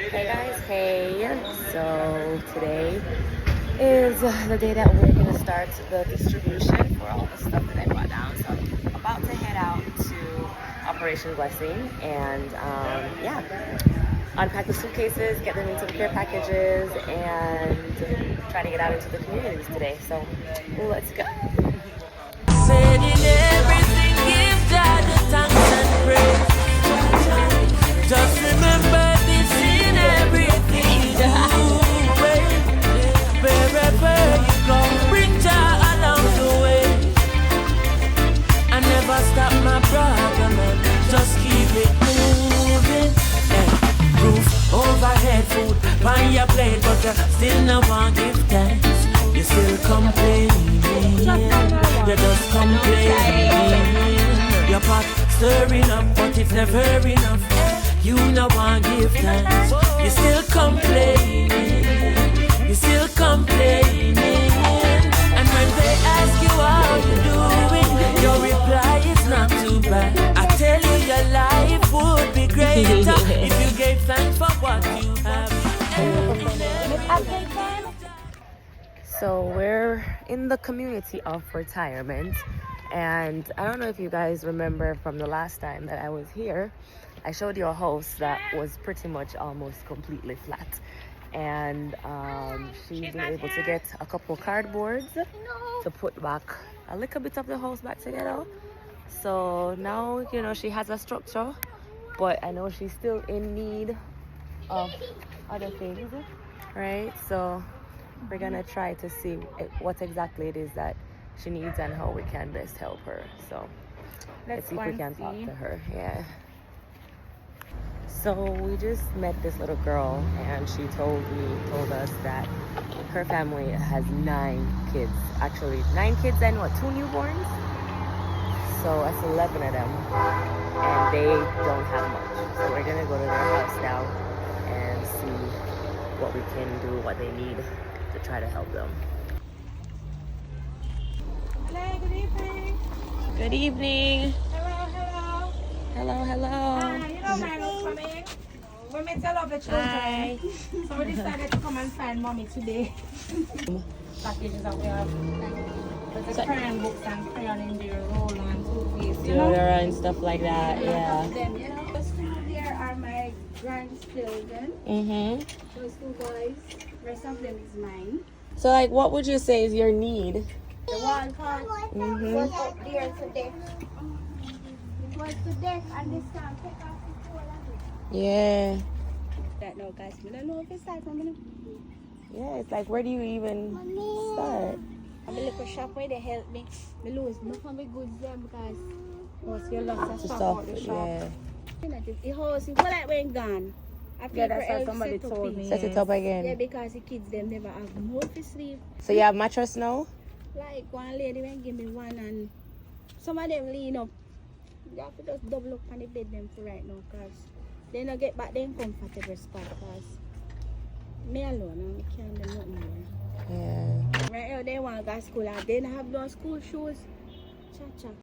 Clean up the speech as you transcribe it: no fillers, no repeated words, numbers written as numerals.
Hey guys, hey. So today is the day that we're going to start the distribution for all the stuff that I brought down. So I'm about to head out to Operation Blessing and yeah, unpack the suitcases, get them into the care packages, and try to get out into the communities today. So let's go. Just remember this in everything you do. Wherever you go, bring joy along the way. I never stop my brother, man. Just keep it moving. Roof overhead, food on your plate, but you still no one give thanks. You still complaining. You just complaining. Your pot stirring up, but it's never enough. You no one give thanks. You still complaining. You still complaining. And when they ask you how you doing, your reply is not too bad. I tell you your life would be greater if you gave thanks for what you have. So we're in the community of retirement, and I don't know if you guys remember from the last time that I was here, I showed you a house that was pretty much almost completely flat, and she's been able to get a couple cardboards to put back a little bit of the house back together. So now, you know, she has a structure, but I know she's still in need of other things, right? So we're gonna try to see what exactly it is that she needs and how we can best help her. So let's see if we can talk to her. Yeah. So we just met this little girl, and she told us that her family has 9 kids. Actually 9 kids and 2 newborns? So that's 11 of them, and they don't have much. So we're gonna go to their house now and see what we can do, what they need to try to help them. Hello, good evening. Good evening. Hello. Hello, hello. You know man was coming. We met a lot of the children. So we decided to come and find mommy today. Packages that we have. There's a crayon books and crayon in there, roll and toothpaste, you know? Deodorant and stuff like that, yeah. Them, you know? Those 2 there are my grandchildren. Those 2 boys. Rest of them is mine. So like, what would you say is your need? The one part was up there today. It was to death and this time take off the whole of it. Yeah. That no guys, we don't know if it's like I'm Yeah, it's like, where do you even start? I'm a little shop where they help me. I lose enough of my goods there because once you lost a shop out the shop. Yeah. The house is like when gone. I feel that's what somebody told me. Set it up Yeah, again. because the kids them never have no to sleep. So you have mattress now? Like one lady went give me one, and some of them lean up. You have to just double up on the bed them for right now, because they don't get back them comfortable spot, because me alone, I can't do nothing more. Yeah. Right now they want to go to school and they don't have no school shoes. Cha-cha.